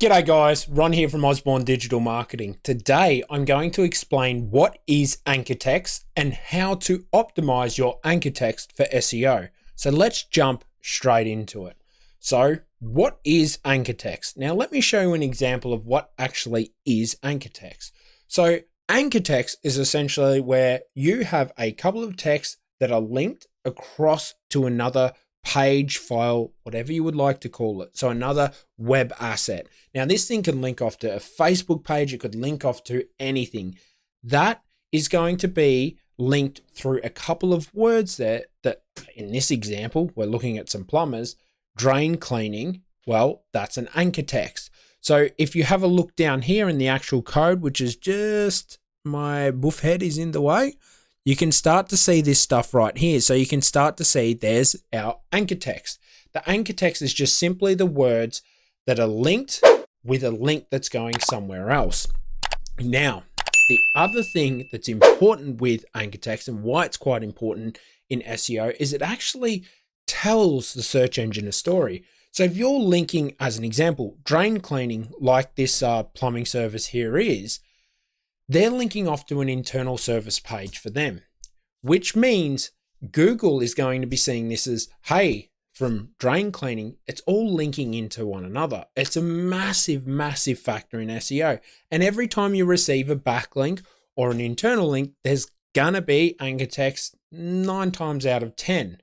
G'day guys, Ron here from Osborne Digital Marketing. Today I'm going to explain what is anchor text and how to optimize your anchor text for SEO. So let's jump straight into it. So what is anchor text? Now let me show you an example of what actually is anchor text. So anchor text is essentially where you have a couple of texts that are linked across to another page, file, whatever you would like to call it. So another web asset. Now this thing can link off to a Facebook page. It could link off to anything. That is going to be linked through a couple of words there that in this example, we're looking at some plumbers, drain cleaning. Well, that's an anchor text. So if you have a look down here in the actual code, which is just my buff head is in the way, you can start to see this stuff right here. So you can start to see there's our anchor text. The anchor text is just simply the words that are linked with a link that's going somewhere else. Now, the other thing that's important with anchor text and why it's quite important in SEO is it actually tells the search engine a story. So if you're linking, as an example, drain cleaning, like this plumbing service here is, they're linking off to an internal service page for them, which means Google is going to be seeing this as, hey, from drain cleaning, it's all linking into one another. It's a massive, massive factor in SEO. And every time you receive a backlink or an internal link, there's gonna be anchor text 9 times out of 10.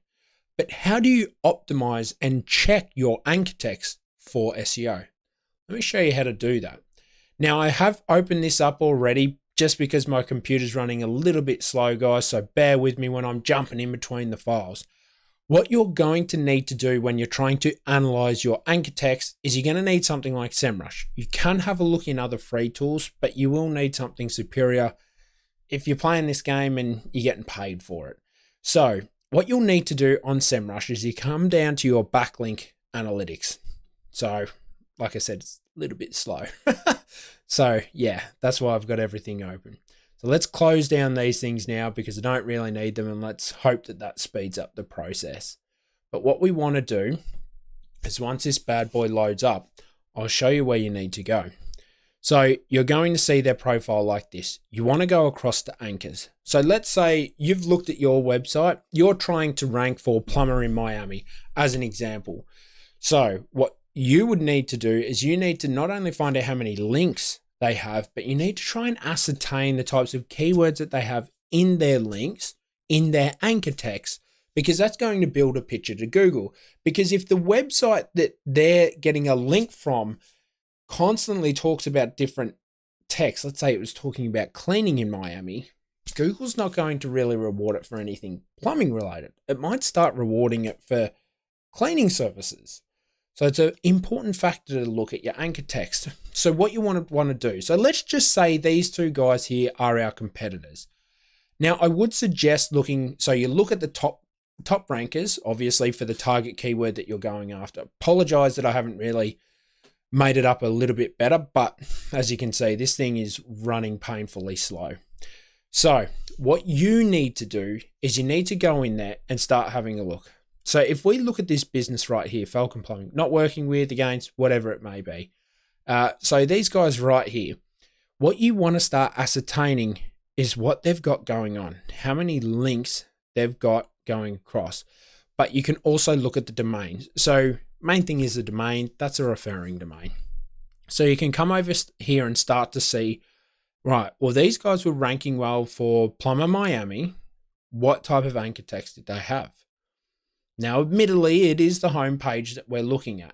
But how do you optimize and check your anchor text for SEO? Let me show you how to do that. Now I have opened this up already just because my computer's running a little bit slow, guys, so bear with me when I'm jumping in between the files. What you're going to need to do when you're trying to analyze your anchor text is you're going to need something like SEMrush. You can have a look in other free tools, but you will need something superior if you're playing this game and you're getting paid for it. So what you'll need to do on SEMrush is you come down to your backlink analytics. So like I said, it's a little bit slow. So yeah, that's why I've got everything open. So let's close down these things now because I don't really need them, and let's hope that that speeds up the process. But what we want to do is once this bad boy loads up, I'll show you where you need to go. So you're going to see their profile like this. You want to go across to anchors. So let's say you've looked at your website, you're trying to rank for plumber in Miami as an example. So what you would need to do is you need to not only find out how many links they have, but you need to try and ascertain the types of keywords that they have in their links, in their anchor text, because that's going to build a picture to Google. Because if the website that they're getting a link from constantly talks about different text, let's say it was talking about cleaning in Miami, Google's not going to really reward it for anything plumbing related. It might start rewarding it for cleaning services. So it's an important factor to look at your anchor text. So what you want to do. So let's just say these two guys here are our competitors. Now I would suggest looking, so you look at the top rankers, obviously for the target keyword that you're going after. Apologize that I haven't really made it up a little bit better, but as you can see, this thing is running painfully slow. So what you need to do is you need to go in there and start having a look. So if we look at this business right here, Falcon Plumbing, not working with, against, whatever it may be. So these guys right here, what you want to start ascertaining is what they've got going on, how many links they've got going across. But you can also look at the domains. So main thing is the domain, that's a referring domain. So you can come over here and start to see, right, well, these guys were ranking well for Plumber Miami. What type of anchor text did they have? Now, admittedly, it is the home page that we're looking at.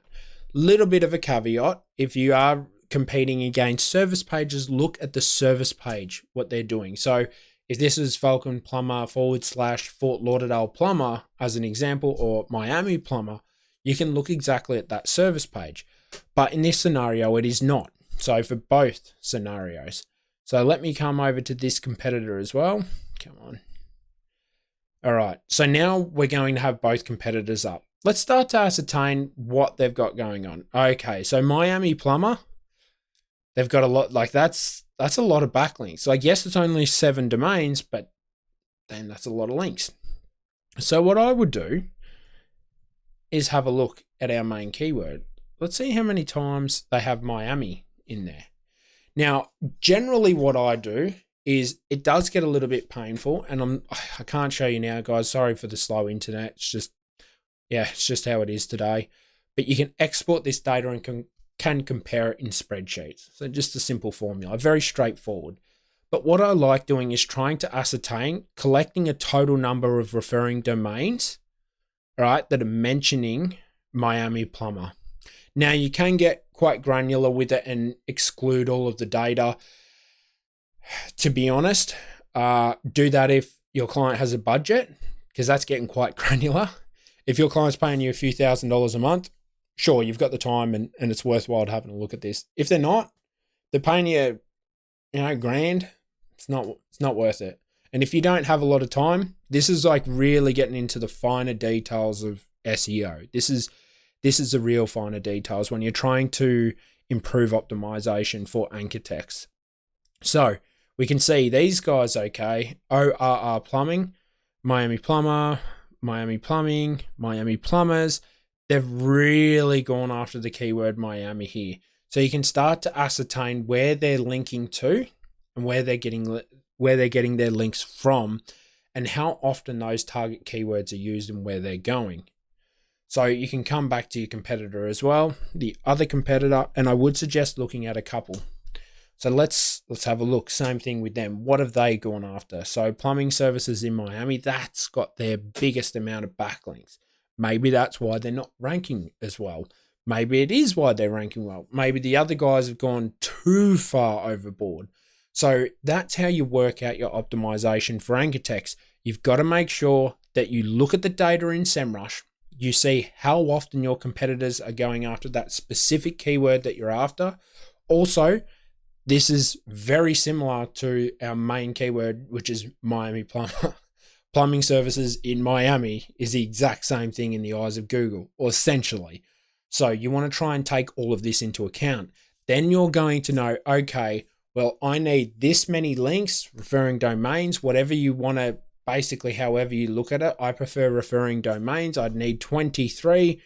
Little bit of a caveat, if you are competing against service pages, look at the service page, what they're doing. So if this is Falcon Plumber / Fort Lauderdale Plumber as an example, or Miami Plumber, you can look exactly at that service page. But in this scenario, it is not. So for both scenarios. So let me come over to this competitor as well. Come on. All right, so now we're going to have both competitors up. Let's start to ascertain what they've got going on. Okay, so Miami Plumber, they've got a lot, like that's a lot of backlinks. So I guess it's only 7 domains, but then that's a lot of links. So what I would do is have a look at our main keyword. let's see how many times they have Miami in there. Now, generally what I do is it does get a little bit painful, and I can't show you now, guys. Sorry for the slow internet. It's just how it is today. But you can export this data and can compare it in spreadsheets. So just a simple formula, very straightforward. But what I like doing is trying to ascertain, collecting a total number of referring domains, right, that are mentioning Miami Plumber. Now you can get quite granular with it and exclude all of the data. To be honest, do that if your client has a budget, because that's getting quite granular. If your client's paying you a few $1,000s a month, sure, you've got the time and it's worthwhile having a look at this. If they're not, they're paying you, $1,000, it's not worth it. And if you don't have a lot of time, this is like really getting into the finer details of SEO. This is the real finer details when you're trying to improve optimization for anchor text. So we can see these guys, okay, ORR Plumbing, Miami Plumber, Miami Plumbing, Miami Plumbers. They've really gone after the keyword Miami here. So you can start to ascertain where they're linking to and where they're getting their links from, and how often those target keywords are used and where they're going. So you can come back to your competitor as well, the other competitor, and I would suggest looking at a couple. So let's have a look. Same thing with them. What have they gone after? So plumbing services in Miami, that's got their biggest amount of backlinks. Maybe that's why they're not ranking as well. Maybe it is why they're ranking well. Maybe the other guys have gone too far overboard. So that's how you work out your optimization for anchor text. You've got to make sure that you look at the data in SEMrush. You see how often your competitors are going after that specific keyword that you're after. Also, this is very similar to our main keyword, which is Miami Plumber. Plumbing services in Miami is the exact same thing in the eyes of Google, or essentially. So you want to try and take all of this into account. Then you're going to know, okay, well, I need this many links, referring domains, whatever you want to, basically, however you look at it. I prefer referring domains. I'd need 23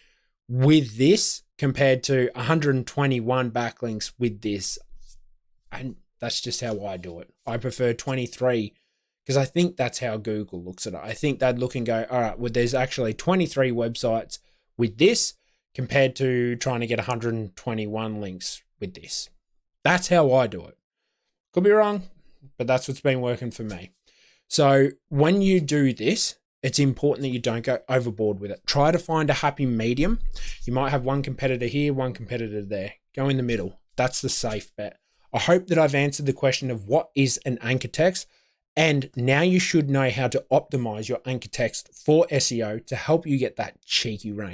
with this compared to 121 backlinks with this. And that's just how I do it. I prefer 23 because I think that's how Google looks at it. I think they'd look and go, all right, well, there's actually 23 websites with this compared to trying to get 121 links with this. That's how I do it. Could be wrong, but that's what's been working for me. So when you do this, it's important that you don't go overboard with it. Try to find a happy medium. You might have one competitor here, one competitor there. Go in the middle. That's the safe bet. I hope that I've answered the question of what is an anchor text, and now you should know how to optimize your anchor text for SEO to help you get that cheeky rank.